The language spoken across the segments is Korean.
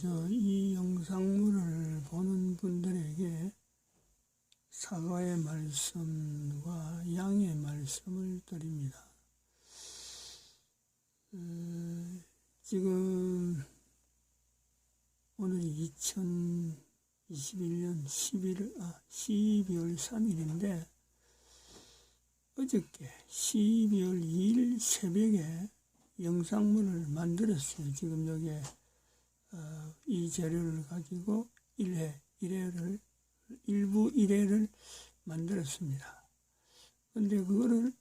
먼저 이 영상물을 보는 분들에게 사과의 말씀과 양해의 말씀을 드립니다. 지금 오늘이 2021년 12월 3일인데 어저께 12월 2일 새벽에 영상물을 만들었어요. 지금 여기에 이 재료를 가지고 일부 1회를 만들었습니다. 근데 그거를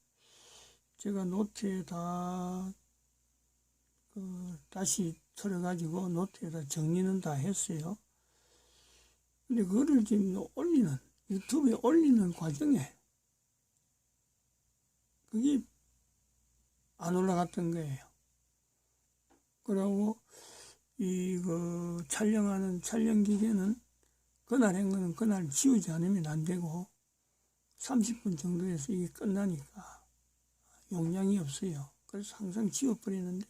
제가 노트에다 다시 틀어가지고 노트에다 정리는 다 했어요. 근데 그거를 지금 유튜브에 올리는 과정에 그게 안 올라갔던 거예요. 그러고 촬영하는 촬영 기계는 그날 한 거는 그날 지우지 않으면 안 되고 30분 정도에서 이게 끝나니까 용량이 없어요. 그래서 항상 지워버리는데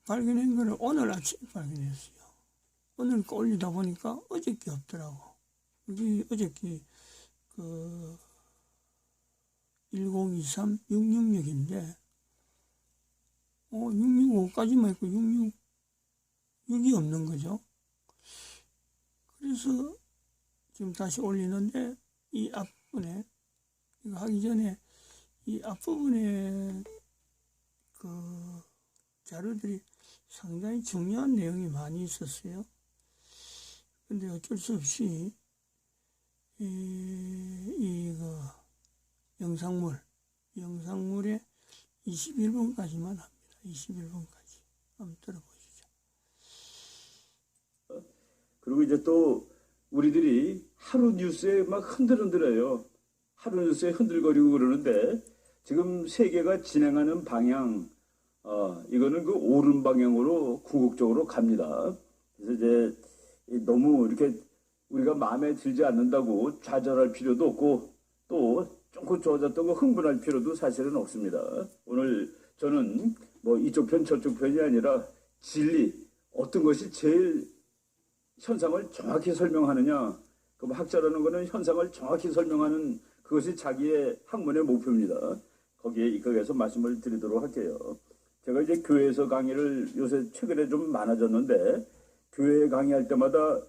발견한 거를 오늘 아침에 발견했어요. 오늘 거 올리다 보니까 어저께 없더라고. 여기 어저께 1023-666인데 665까지만 있고 666이 없는 거죠. 그래서 지금 다시 올리는데 이 앞부분에 이거 하기 전에 이 앞부분에 자료들이 상당히 중요한 내용이 많이 있었어요. 근데 어쩔 수 없이 영상물에 21분까지만 합니다. 21분까지. 한번 들어보시죠. 그리고 이제 또 우리들이 하루 뉴스에 막 흔들흔들해요. 하루 뉴스에 흔들거리고 그러는데 지금 세계가 진행하는 방향, 이거는 그 옳은 방향으로 궁극적으로 갑니다. 그래서 이제 너무 이렇게 우리가 마음에 들지 않는다고 좌절할 필요도 없고 또 조금 좋아졌던 거 흥분할 필요도 사실은 없습니다. 오늘 저는 뭐 이쪽 편 저쪽 편이 아니라 진리, 어떤 것이 제일 현상을 정확히 설명하느냐, 그럼 학자라는 것은 현상을 정확히 설명하는 그것이 자기의 학문의 목표입니다. 거기에 입각해서 말씀을 드리도록 할게요. 제가 이제 교회에서 강의를 요새 최근에 좀 많아졌는데 교회에 강의할 때마다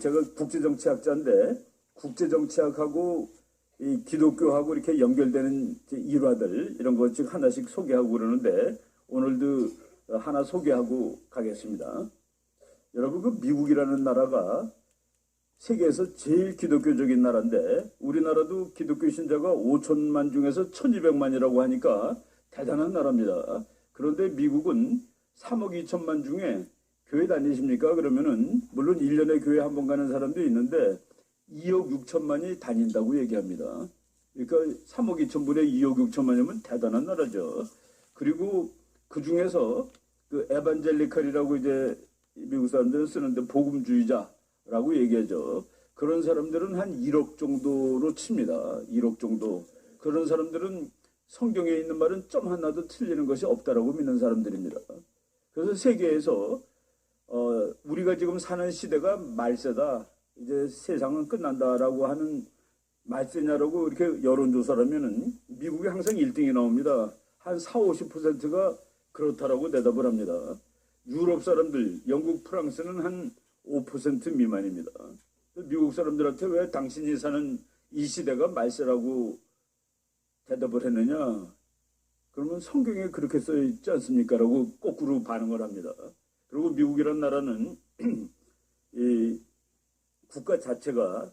제가 국제정치학자인데 국제정치학하고 이 기독교하고 이렇게 연결되는 일화들 이런 것 즉 하나씩 소개하고 그러는데 오늘도 하나 소개하고 가겠습니다. 여러분 그 미국이라는 나라가 세계에서 제일 기독교적인 나라인데 우리나라도 기독교 신자가 5천만 중에서 1200만이라고 하니까 대단한 나라입니다. 그런데 미국은 3억 2천만 중에 교회 다니십니까? 그러면은 물론 1년에 교회 한 번 가는 사람도 있는데 2억 6천만이 다닌다고 얘기합니다. 그러니까 3억 2천분에 2억 6천만이면 대단한 나라죠. 그리고 그 중에서 그 에반젤리컬이라고 이제 미국 사람들은 쓰는데 복음주의자라고 얘기하죠. 그런 사람들은 한 1억 정도로 칩니다. 1억 정도. 그런 사람들은 성경에 있는 말은 점 하나도 틀리는 것이 없다라고 믿는 사람들입니다. 그래서 세계에서 우리가 지금 사는 시대가 말세다. 이제 세상은 끝난다라고 하는 말세냐라고 이렇게 여론조사를 하면은 미국이 항상 1등이 나옵니다. 한 40-50%가 그렇다라고 대답을 합니다. 유럽 사람들, 영국, 프랑스는 한 5% 미만입니다. 미국 사람들한테 왜 당신이 사는 이 시대가 말세라고 대답을 했느냐? 그러면 성경에 그렇게 써 있지 않습니까? 라고 거꾸로 반응을 합니다. 그리고 미국이라는 나라는 이 국가 자체가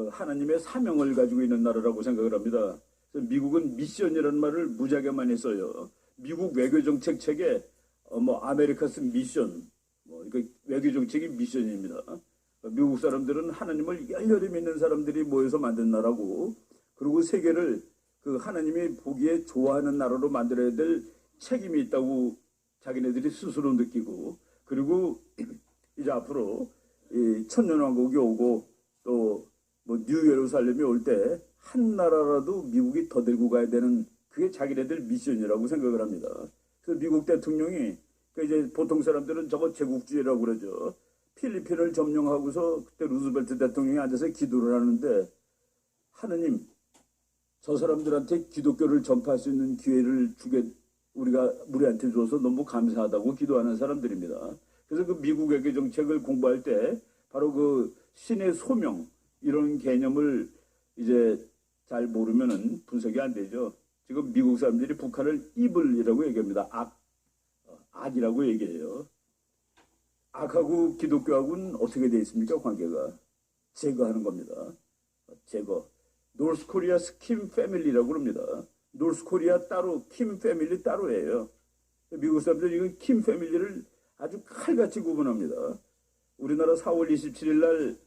하나님의 사명을 가지고 있는 나라라고 생각을 합니다. 그래서 미국은 미션이라는 말을 무지하게 많이 써요. 미국 외교정책 책에 아메리카스 미션, 그러니까 외교정책이 미션입니다. 미국 사람들은 하나님을 열렬히 믿는 사람들이 모여서 만든 나라고, 그리고 세계를 그 하나님이 보기에 좋아하는 나라로 만들어야 될 책임이 있다고 자기네들이 스스로 느끼고, 그리고 이제 앞으로 이 천년왕국이 오고 또 뉴 예루살렘이 올 때 한 나라라도 미국이 더 들고 가야 되는 그게 자기네들 미션이라고 생각을 합니다. 그래서 미국 대통령이 그 이제 보통 사람들은 저거 제국주의라고 그러죠. 필리핀을 점령하고서 그때 루즈벨트 대통령이 앉아서 기도를 하는데 하느님 저 사람들한테 기독교를 전파할 수 있는 기회를 우리가 우리한테 줘서 너무 감사하다고 기도하는 사람들입니다. 그래서 그 미국 외교 정책을 공부할 때 바로 그 신의 소명 이런 개념을 이제 잘 모르면은 분석이 안 되죠. 지금 미국 사람들이 북한을 이블이라고 얘기합니다. 악이라고 얘기해요. 악하고 기독교하고는 어떻게 되어 있습니까? 관계가 제거하는 겁니다. 제거. 노스 코리아 스킴 패밀리라고 그럽니다. 노스 코리아 따로, 킴 패밀리 따로예요. 미국 사람들이 이건 킴 패밀리를 아주 칼같이 구분합니다. 우리나라 4월 27일 날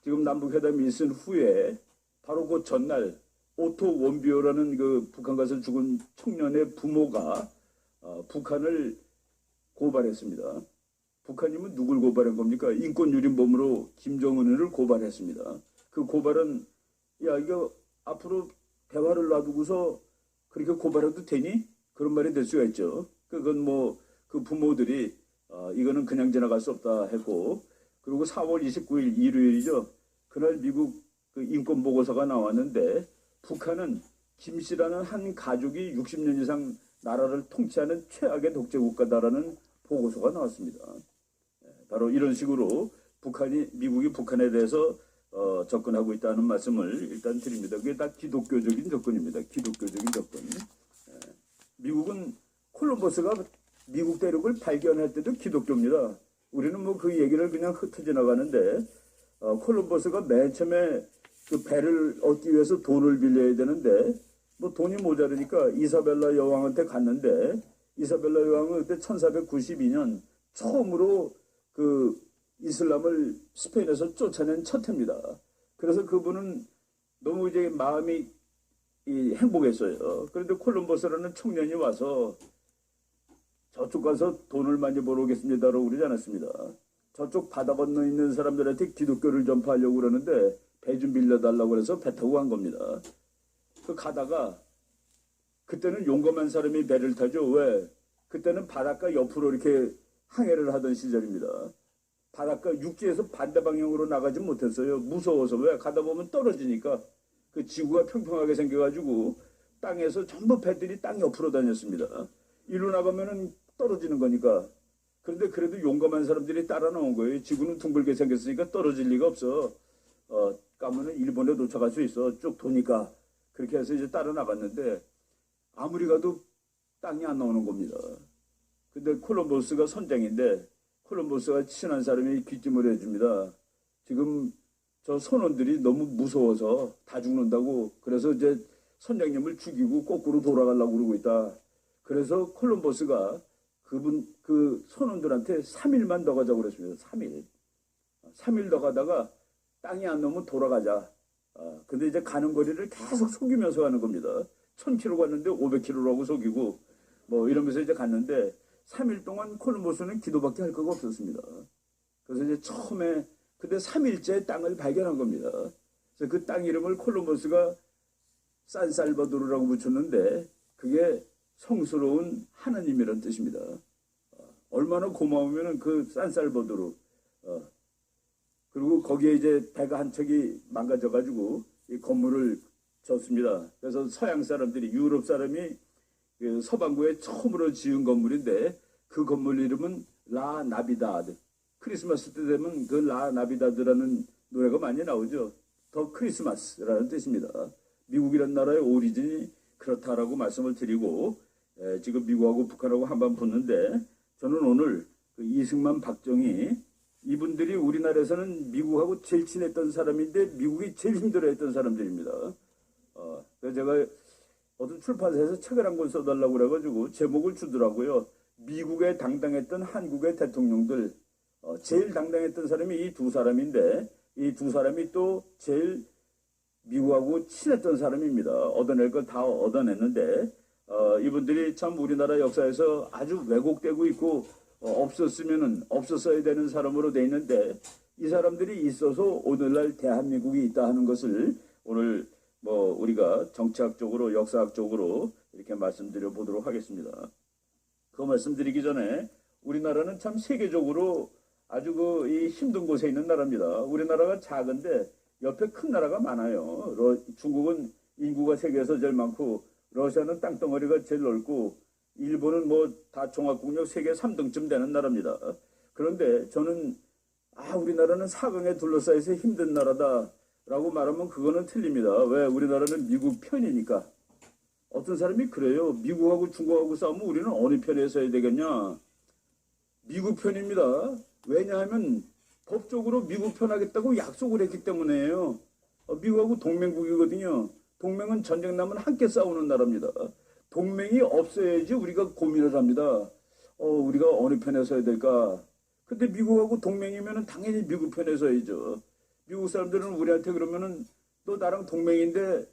지금 남북회담이 있은 후에 바로 그 전날 오토 원비오라는 그 북한 가서 죽은 청년의 부모가 북한을 고발했습니다. 북한이면 누굴 고발한 겁니까? 인권유린범으로 김정은을 고발했습니다. 그 고발은 야 이거 앞으로 대화를 놔두고서 그렇게 고발해도 되니? 그런 말이 될 수가 있죠. 그건 뭐 그 부모들이 이거는 그냥 지나갈 수 없다 했고 그리고 4월 29일 일요일이죠. 그날 미국 그 인권보고서가 나왔는데 북한은 김 씨라는 한 가족이 60년 이상 나라를 통치하는 최악의 독재국가다라는 보고서가 나왔습니다. 바로 이런 식으로 미국이 북한에 대해서 접근하고 있다는 말씀을 일단 드립니다. 그게 다 기독교적인 접근입니다. 기독교적인 접근. 미국은 콜럼버스가 미국 대륙을 발견할 때도 기독교입니다. 우리는 뭐 그 얘기를 그냥 흩어 지나가는데 콜럼버스가 맨 처음에 그 배를 얻기 위해서 돈을 빌려야 되는데 뭐 돈이 모자르니까 이사벨라 여왕한테 갔는데 이사벨라 여왕은 그때 1492년 처음으로 그 이슬람을 스페인에서 쫓아낸 첫 해입니다. 그래서 그분은 너무 이제 마음이 행복했어요. 그런데 콜럼버스라는 청년이 와서 저쪽 가서 돈을 많이 벌어오겠습니다라고 그러지 않았습니다. 저쪽 바다 건너 있는 사람들한테 기독교를 전파하려고 그러는데 배 좀 빌려달라고 그래서 배 타고 간 겁니다. 그 가다가 그때는 용감한 사람이 배를 타죠. 왜? 그때는 바닷가 옆으로 이렇게 항해를 하던 시절입니다. 바닷가 육지에서 반대 방향으로 나가지 못했어요. 무서워서. 왜? 가다 보면 떨어지니까 그 지구가 평평하게 생겨가지고 땅에서 전부 배들이 땅 옆으로 다녔습니다. 이리로 나가면은 떨어지는 거니까. 그런데 그래도 용감한 사람들이 따라 나온 거예요. 지구는 둥글게 생겼으니까 떨어질 리가 없어. 가면은 일본에 도착할 수 있어. 쭉 도니까. 그렇게 해서 이제 따라 나갔는데 아무리 가도 땅이 안 나오는 겁니다. 근데 콜럼버스가 선장인데 콜럼버스가 친한 사람이 귀띔을 해줍니다. 지금 저 선원들이 너무 무서워서 다 죽는다고. 그래서 이제 선장님을 죽이고 거꾸로 돌아가려고 그러고 있다. 그래서 콜럼버스가 그 선원들한테 3일만 더 가자고 그랬습니다. 3일 더 가다가 땅이 안 나오면 돌아가자. 근데 이제 가는 거리를 계속 속이면서 가는 겁니다. 1000km 갔는데 500km라고 속이고 뭐 이러면서 이제 갔는데 3일 동안 콜럼버스는 기도밖에 할 거가 없었습니다. 그래서 이제 처음에 근데 3일째 땅을 발견한 겁니다. 그래서 그 땅 이름을 콜럼버스가 산살바도르라고 붙였는데 그게 성스러운 하나님이라는 뜻입니다. 얼마나 고마우면은 그 산살바도르 그리고 거기에 이제 배가 한 척이 망가져가지고 이 건물을 졌습니다. 그래서 서양 사람들이 유럽 사람이 그 서반구에 처음으로 지은 건물인데 그 건물 이름은 라 나비다드. 크리스마스 때 되면 그 라 나비다드라는 노래가 많이 나오죠. 더 크리스마스라는 뜻입니다. 미국이라는 나라의 오리진이 그렇다라고 말씀을 드리고 지금 미국하고 북한하고 한번 붙는데 저는 오늘 그 이승만 박정희 이분들이 우리나라에서는 미국하고 제일 친했던 사람인데 미국이 제일 힘들어했던 사람들입니다. 그래서 제가 어떤 출판사에서 책을 한 권 써달라고 그래가지고 제목을 주더라고요. 미국에 당당했던 한국의 대통령들. 제일 당당했던 사람이 이 두 사람인데 이 두 사람이 또 제일 미국하고 친했던 사람입니다. 얻어낼 걸 다 얻어냈는데 이분들이 참 우리나라 역사에서 아주 왜곡되고 있고 없었어야 되는 사람으로 돼 있는데 이 사람들이 있어서 오늘날 대한민국이 있다 하는 것을 오늘 뭐 우리가 정치학적으로 역사학적으로 이렇게 말씀드려 보도록 하겠습니다. 그 말씀드리기 전에 우리나라는 참 세계적으로 아주 이 힘든 곳에 있는 나라입니다. 우리나라가 작은데 옆에 큰 나라가 많아요. 중국은 인구가 세계에서 제일 많고, 러시아는 땅덩어리가 제일 넓고, 일본은 뭐 다 종합국력 세계 3등쯤 되는 나라입니다. 그런데 저는 우리나라는 사강에 둘러싸여서 힘든 나라다라고 말하면 그거는 틀립니다. 왜? 우리나라는 미국 편이니까. 어떤 사람이 그래요. 미국하고 중국하고 싸우면 우리는 어느 편에 서야 되겠냐? 미국 편입니다. 왜냐하면 법적으로 미국 편하겠다고 약속을 했기 때문에요. 미국하고 동맹국이거든요. 동맹은 전쟁 나면 함께 싸우는 나라입니다. 동맹이 없어야지 우리가 고민을 합니다. 우리가 어느 편에 서야 될까? 근데 미국하고 동맹이면 당연히 미국 편에 서야죠. 미국 사람들은 우리한테 그러면은 너 나랑 동맹인데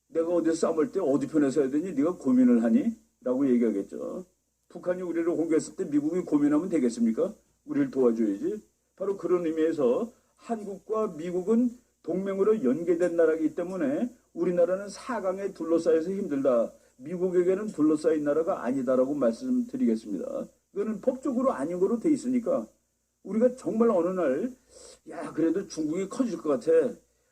내가 어디서 싸울 때 어디 편에 서야 되니? 네가 고민을 하니? 라고 얘기하겠죠. 북한이 우리를 공격했을 때 미국이 고민하면 되겠습니까? 우리를 도와줘야지. 바로 그런 의미에서 한국과 미국은 동맹으로 연계된 나라이기 때문에 우리나라는 사강에 둘러싸여서 힘들다. 미국에게는 둘러싸인 나라가 아니다라고 말씀드리겠습니다. 그거는 법적으로 아닌 거로 돼 있으니까 우리가 정말 어느 날 그래도 중국이 커질 것 같아.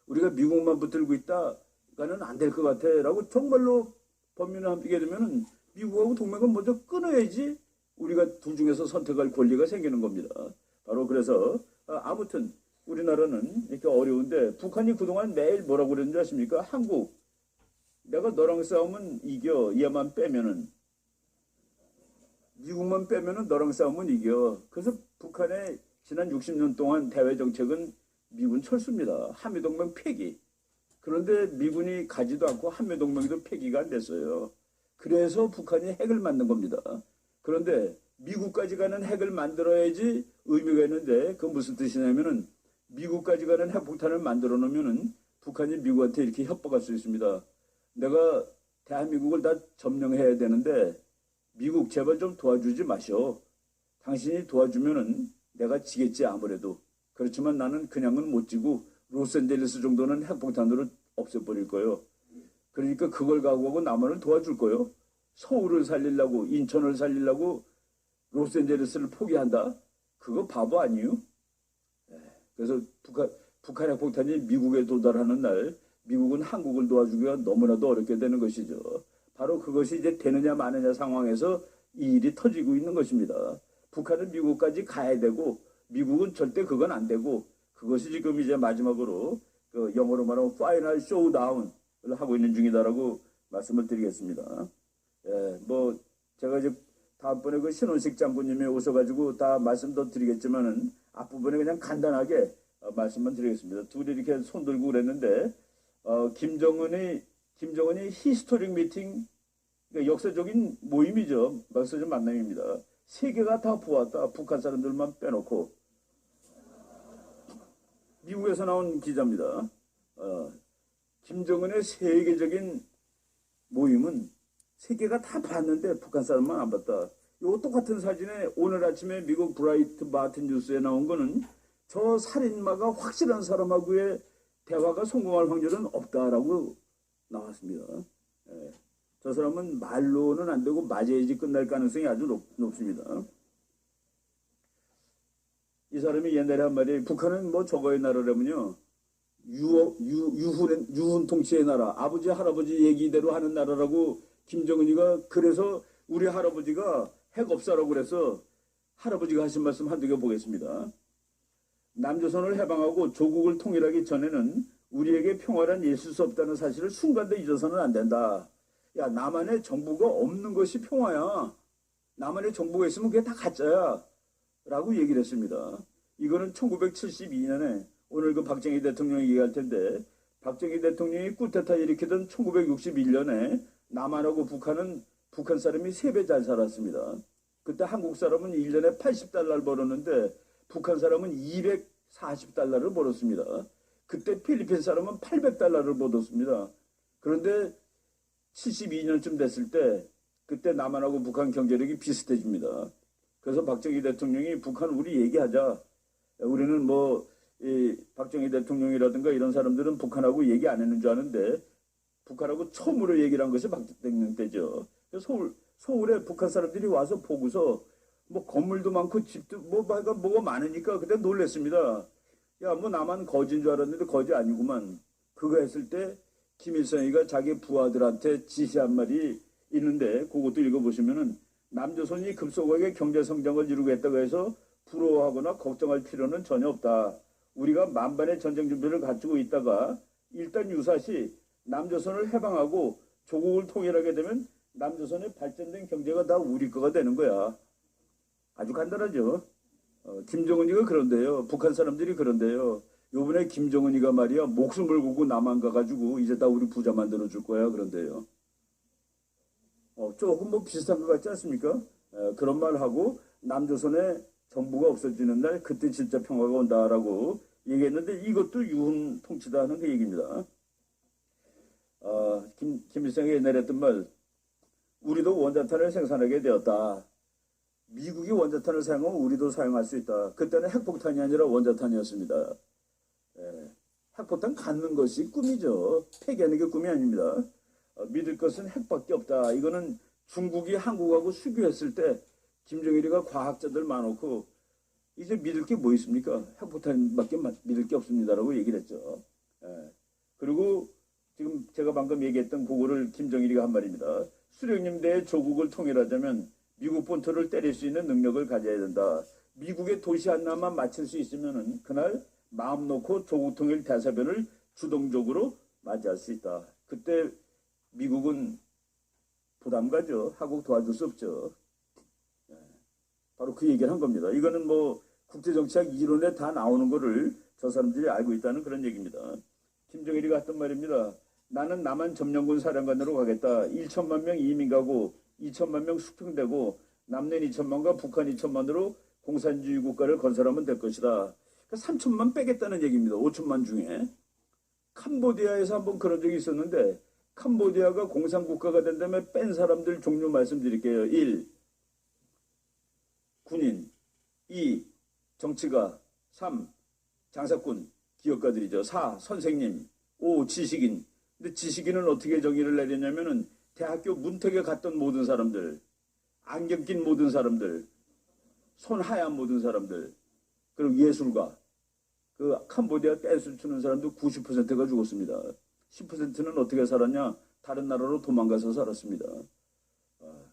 우리가 미국만 붙들고 있다가는 안 될 것 같아. 라고 정말로 범민을 함께 되면은 미국하고 동맹은 먼저 끊어야지 우리가 둘 중에서 선택할 권리가 생기는 겁니다. 바로 그래서 아무튼 우리나라는 이렇게 어려운데 북한이 그동안 매일 뭐라고 그랬는지 아십니까? 한국, 내가 너랑 싸우면 이겨. 얘만 빼면은. 미국만 빼면은 너랑 싸우면 이겨. 그래서 북한의 지난 60년 동안 대외 정책은 미군 철수입니다. 한미동맹 폐기. 그런데 미군이 가지도 않고 한미동맹도 폐기가 안 됐어요. 그래서 북한이 핵을 만든 겁니다. 그런데 미국까지 가는 핵을 만들어야지 의미가 있는데 그건 무슨 뜻이냐면은 미국까지 가는 핵폭탄을 만들어 놓으면은 북한이 미국한테 이렇게 협박할 수 있습니다. 내가 대한민국을 다 점령해야 되는데 미국 제발 좀 도와주지 마시오. 당신이 도와주면은 내가 지겠지 아무래도. 그렇지만 나는 그냥은 못 지고 로스앤젤레스 정도는 핵폭탄으로 없애버릴 거예요. 그러니까 그걸 각오하고 남한을 도와줄 거예요. 서울을 살리려고 인천을 살리려고 로스앤젤레스를 포기한다? 그거 바보 아니에요? 그래서 북한 핵폭탄이 미국에 도달하는 날 미국은 한국을 도와주기가 너무나도 어렵게 되는 것이죠. 바로 그것이 이제 되느냐 마느냐 상황에서 이 일이 터지고 있는 것입니다. 북한은 미국까지 가야 되고 미국은 절대 그건 안 되고 그것이 지금 이제 마지막으로 그 영어로 말하면 파이널 쇼다운을 하고 있는 중이다라고 말씀을 드리겠습니다. 뭐 제가 이제 다음번에 그 신원식 장군님이 오셔가지고 다 말씀 더 드리겠지만은 앞부분에 그냥 간단하게 말씀만 드리겠습니다. 둘이 이렇게 손들고 그랬는데 김정은이 히스토릭 미팅, 그러니까 역사적인 모임이죠. 역사적 만남입니다. 세계가 다 보았다. 북한 사람들만 빼놓고. 미국에서 나온 기자입니다. 김정은의 세계적인 모임은 세계가 다 봤는데 북한 사람만 안 봤다. 요 똑같은 사진에 오늘 아침에 미국 브라이트 바튼 뉴스에 나온 거는 저 살인마가 확실한 사람하고의 대화가 성공할 확률은 없다라고 나왔습니다. 저 사람은 말로는 안 되고 맞아야지 끝날 가능성이 아주 높습니다. 이 사람이 옛날에 한 말이 북한은 뭐 저거의 나라라면요. 유훈 통치의 나라, 아버지 할아버지 얘기대로 하는 나라라고 김정은이가 그래서 우리 할아버지가 핵 없애라고 그래서 할아버지가 하신 말씀 한두 개 보겠습니다. 남조선을 해방하고 조국을 통일하기 전에는 우리에게 평화란 있을 수 없다는 사실을 순간도 잊어서는 안 된다. 야, 남한에 정부가 없는 것이 평화야. 남한에 정부가 있으면 그게 다 가짜야. 라고 얘기를 했습니다. 이거는 1972년에 오늘 그 박정희 대통령이 얘기할 텐데 박정희 대통령이 쿠데타 일으키던 1961년에 남한하고 북한 사람이 3배 잘 살았습니다. 그때 한국 사람은 1년에 80달러를 벌었는데 북한 사람은 240달러를 벌었습니다. 그때 필리핀 사람은 800달러를 벌었습니다. 그런데 72년쯤 됐을 때 그때 남한하고 북한 경제력이 비슷해집니다. 그래서 박정희 대통령이 북한 우리 얘기하자. 우리는 뭐 박정희 대통령이라든가 이런 사람들은 북한하고 얘기 안 했는 줄 아는데 북한하고 처음으로 얘기를 한 것이 박정희 때죠. 서울에 북한 사람들이 와서 보고서 뭐 건물도 많고 집도 뭐가 많으니까 그때 놀랬습니다. 야, 뭐 나만 거지인 줄 알았는데 거지 아니구만. 그거 했을 때 김일성이가 자기 부하들한테 지시한 말이 있는데 그것도 읽어보시면은 남조선이 급속하게 경제 성장을 이루겠다고 해서 부러워하거나 걱정할 필요는 전혀 없다. 우리가 만반의 전쟁 준비를 갖추고 있다가 일단 유사시 남조선을 해방하고 조국을 통일하게 되면 남조선의 발전된 경제가 다 우리 거가 되는 거야. 아주 간단하죠. 김정은이가 그런데요. 북한 사람들이 그런데요. 요번에 김정은이가 말이야 목숨을 걸고 남한 가가지고 이제 다 우리 부자 만들어 줄 거야 그런데요. 조금 뭐 비슷한 것 같지 않습니까? 그런 말 하고 남조선의 정부가 없어지는 날 그때 진짜 평화가 온다라고 얘기했는데 이것도 유흥 통치다 하는 그 얘기입니다. 김일성이 옛날에 했던 말, 우리도 원자탄을 생산하게 되었다. 미국이 원자탄을 사용하면 우리도 사용할 수 있다. 그때는 핵폭탄이 아니라 원자탄이었습니다. 핵폭탄 갖는 것이 꿈이죠. 폐기하는 게 꿈이 아닙니다. 믿을 것은 핵밖에 없다. 이거는 중국이 한국하고 수교했을 때 김정일이가 과학자들 많고 이제 믿을 게 뭐 있습니까? 핵폭탄밖에 믿을 게 없습니다라고 얘기를 했죠. 그리고 지금 제가 방금 얘기했던 그거를 김정일이가 한 말입니다. 수령님 대의 조국을 통일하자면 미국 본토를 때릴 수 있는 능력을 가져야 된다. 미국의 도시 하나만 맞출 수 있으면은 그날 마음 놓고 조국 통일 대사변을 주동적으로 맞이할 수 있다. 그때 미국은 부담 가죠. 한국 도와줄 수 없죠. 바로 그 얘기를 한 겁니다. 이거는 뭐 국제정치학 이론에 다 나오는 거를 저 사람들이 알고 있다는 그런 얘기입니다. 김정일이가 했던 말입니다. 나는 남한 점령군 사령관으로 가겠다. 1천만 명 이민 가고 2천만 명 숙청되고 남는 2천만과 북한 2천만으로 공산주의 국가를 건설하면 될 것이다. 그러니까 3천만 빼겠다는 얘기입니다. 5천만 중에. 캄보디아에서 한번 그런 적이 있었는데 캄보디아가 공산국가가 된 다음에 뺀 사람들 종류 말씀드릴게요. 1. 군인. 2. 정치가. 3. 장사꾼. 기업가들이죠. 4. 선생님. 5. 지식인. 근데 지식인은 어떻게 정의를 내렸냐면은 대학교 문턱에 갔던 모든 사람들, 안경 낀 모든 사람들, 손 하얀 모든 사람들, 그리고 예술가. 그 캄보디아 댄스를 추는 사람도 90%가 죽었습니다. 10%는 어떻게 살았냐? 다른 나라로 도망가서 살았습니다.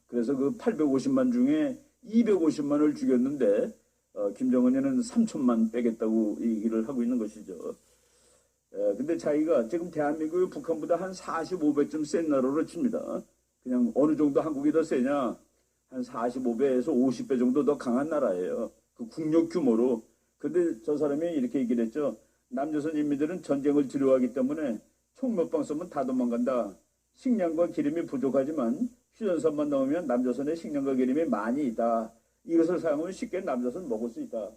그래서 그 850만 중에 250만을 죽였는데 김정은이는 3천만 빼겠다고 얘기를 하고 있는 것이죠. 근데 자기가 지금 대한민국이 북한보다 한 45배쯤 센 나라로 칩니다. 그냥 어느 정도 한국이 더 세냐? 한 45배에서 50배 정도 더 강한 나라예요. 그 국력 규모로. 근데 저 사람이 이렇게 얘기를 했죠. 남조선 인민들은 전쟁을 두려워하기 때문에 총 몇 방 쏘면 다 도망간다. 식량과 기름이 부족하지만 휴전선만 넣으면 남조선에 식량과 기름이 많이 있다. 이것을 사용하면 쉽게 남조선 먹을 수 있다.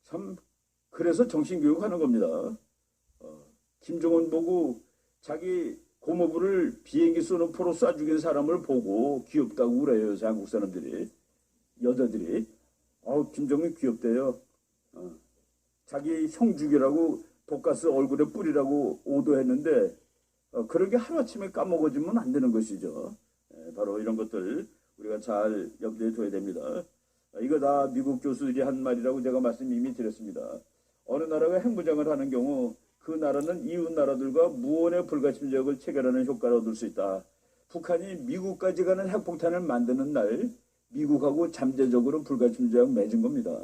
참 그래서 정신교육 하는 겁니다. 김정은 보고 자기 고모부를 비행기 쏘는 포로 쏴 죽인 사람을 보고 귀엽다고 그래요. 요새 한국 사람들이. 여자들이. 김정은 귀엽대요. 자기 형 죽이라고 독가스 얼굴에 뿌리라고 오도했는데 그런 게 하루아침에 까먹어지면 안 되는 것이죠. 바로 이런 것들 우리가 잘 염두에 둬야 됩니다. 이거 다 미국 교수들이 한 말이라고 제가 말씀 이미 드렸습니다. 어느 나라가 핵무장을 하는 경우 그 나라는 이웃 나라들과 무언의 불가침적을 체결하는 효과를 얻을 수 있다. 북한이 미국까지 가는 핵폭탄을 만드는 날 미국하고 잠재적으로 불가침조약 맺은 겁니다.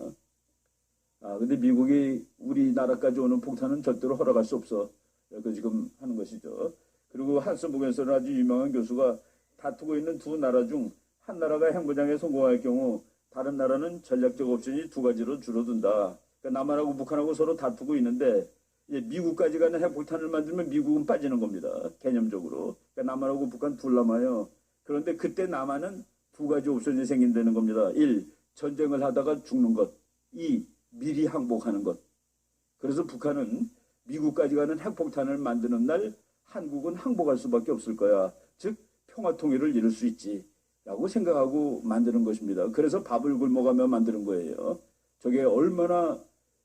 근데 미국이 우리나라까지 오는 폭탄은 절대로 허락할 수 없어. 그 지금 하는 것이죠. 그리고 한스북에서는 아주 유명한 교수가 다투고 있는 두 나라 중 한 나라가 핵무장에 성공할 경우 다른 나라는 전략적 옵션이 두 가지로 줄어든다. 그러니까 남한하고 북한하고 서로 다투고 있는데 이제 미국까지 가는 핵폭탄을 만들면 미국은 빠지는 겁니다. 개념적으로. 그러니까 남한하고 북한 둘 남아요. 그런데 그때 남한은 두 가지 옵션이 생긴다는 겁니다. 1. 전쟁을 하다가 죽는 것. 2. 미리 항복하는 것. 그래서 북한은 미국까지 가는 핵폭탄을 만드는 날 한국은 항복할 수밖에 없을 거야. 즉 평화통일을 이룰 수 있지. 라고 생각하고 만드는 것입니다. 그래서 밥을 굶어가며 만드는 거예요. 저게 얼마나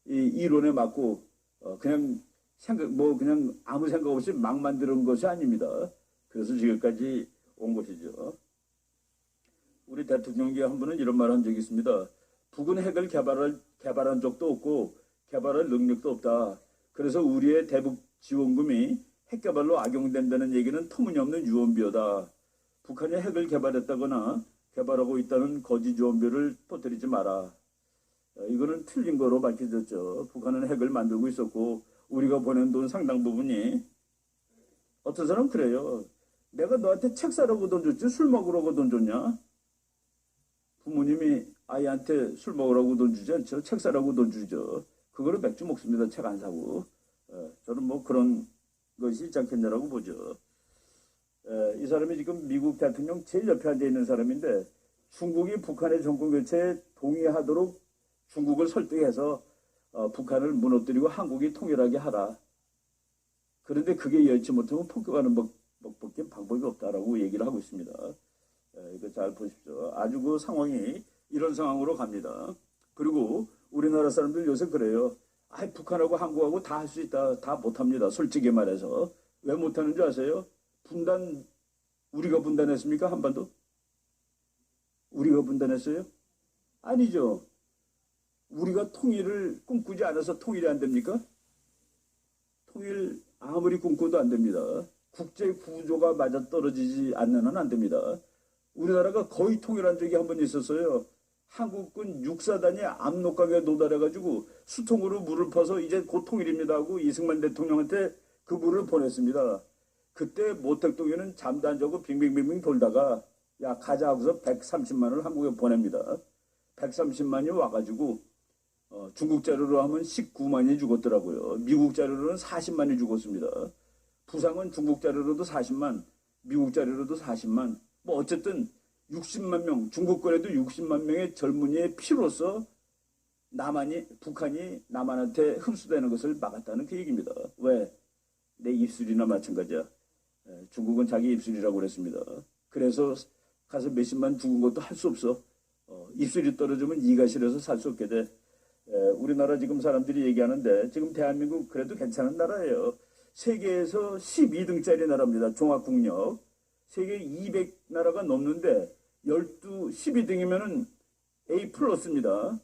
이 이론에 맞고 그냥 그냥 아무 생각 없이 막 만드는 것이 아닙니다. 그래서 지금까지 온 것이죠. 우리 대통령 중에 한 분은 이런 말을 한 적이 있습니다. 북은 핵을 개발한 적도 없고 개발할 능력도 없다. 그래서 우리의 대북 지원금이 핵 개발로 악용된다는 얘기는 터무니없는 유언비어다. 북한이 핵을 개발했다거나 개발하고 있다는 거짓 유언비어를 퍼뜨리지 마라. 이거는 틀린 거로 밝혀졌죠. 북한은 핵을 만들고 있었고 우리가 보낸 돈 상당 부분이 어떤 사람은 그래요. 내가 너한테 책 사라고 돈 줬지 술 먹으라고 돈 줬냐? 부모님이 아이한테 술 먹으라고 돈 주지 않죠. 책 사라고 돈 주죠. 그거를 맥주 먹습니다. 책 안 사고. 저는 뭐 그런 것이 있지 않겠냐라고 보죠. 이 사람이 지금 미국 대통령 제일 옆에 앉아 있는 사람인데 중국이 북한의 정권 교체에 동의하도록 중국을 설득해서 북한을 무너뜨리고 한국이 통일하게 하라. 그런데 그게 여의치 못하면 폭격하는 법밖에 방법이 없다라고 얘기를 하고 있습니다. 이거 잘 보십시오. 아주 그 상황이 이런 상황으로 갑니다. 그리고 우리나라 사람들 요새 그래요. 북한하고 한국하고 다 할 수 있다. 다 못합니다. 솔직히 말해서. 왜 못하는 줄 아세요? 우리가 분단했습니까? 한반도? 우리가 분단했어요? 아니죠. 우리가 통일을 꿈꾸지 않아서 통일이 안 됩니까? 통일 아무리 꿈꿔도 안 됩니다. 국제 구조가 맞아떨어지지 않는 한 안 됩니다. 우리나라가 거의 통일한 적이 한 번 있었어요. 한국군 육사단이 압록강에 도달해가지고 수통으로 물을 퍼서 이제 곧 통일입니다 하고 이승만 대통령한테 그 물을 보냈습니다. 그때 모택동에는 잠도 안 자고 빙빙빙빙 돌다가 야 가자 하고서 130만을 한국에 보냅니다. 130만이 와가지고 중국 자료로 하면 19만이 죽었더라고요. 미국 자료로는 40만이 죽었습니다. 부상은 중국 자료로도 40만, 미국 자료로도 40만. 뭐 어쨌든 60만 명, 중국군에도 60만 명의 젊은이의 피로서 북한이 남한한테 흡수되는 것을 막았다는 그 얘기입니다. 왜? 내 입술이나 마찬가지야. 중국은 자기 입술이라고 그랬습니다. 그래서 가서 몇십만 죽은 것도 할 수 없어. 입술이 떨어지면 이가 시려서 살 수 없게 돼. 우리나라 지금 사람들이 얘기하는데 지금 대한민국 그래도 괜찮은 나라예요. 세계에서 12등짜리 나라입니다. 종합국력. 세계 200나라가 넘는데 12등이면은 A 플러스입니다.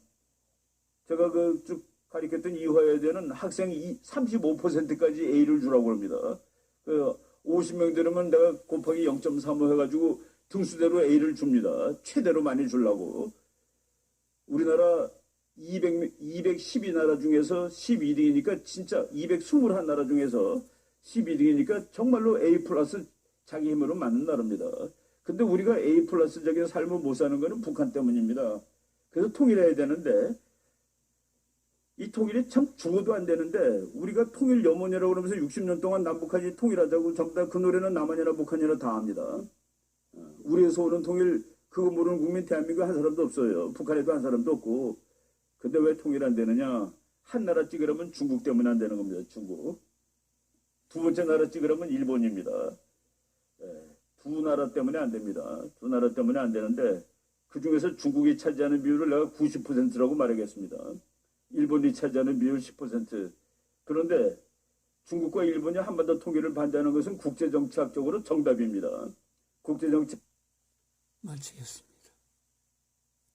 제가 쭉 가르쳤던 이화여대는 학생 35%까지 A를 주라고 합니다. 50명 되면 내가 곱하기 0.35 해가지고 등수대로 A를 줍니다. 최대로 많이 주려고. 우리나라 212나라 중에서 12등이니까 진짜 221나라 중에서 12등이니까 정말로 A 플러스 자기 힘으로 맞는 나라입니다. 근데 우리가 A 플러스적인 삶을 못 사는 것은 북한 때문입니다. 그래서 통일해야 되는데 이 통일이 참 죽어도 안 되는데 우리가 통일 염원이라고 그러면서 60년 동안 남북한이 통일하자고 전부 다 그 노래는 남한이나 북한이나 다 합니다. 우리의 소원은 통일 그거 모르는 국민 대한민국 한 사람도 없어요. 북한에도 한 사람도 없고. 근데 왜 통일 안 되느냐? 한 나라 찍으려면 중국 때문에 안 되는 겁니다. 중국. 두 번째 나라 찍으려면 일본입니다. 두 나라 때문에 안 됩니다. 두 나라 때문에 안 되는데 그중에서 중국이 차지하는 비율을 내가 90%라고 말하겠습니다. 일본이 차지하는 비율 10%. 그런데 중국과 일본이 한반도 통일을 반대하는 것은 국제정치학적으로 정답입니다. 국제정치 마치겠습니다.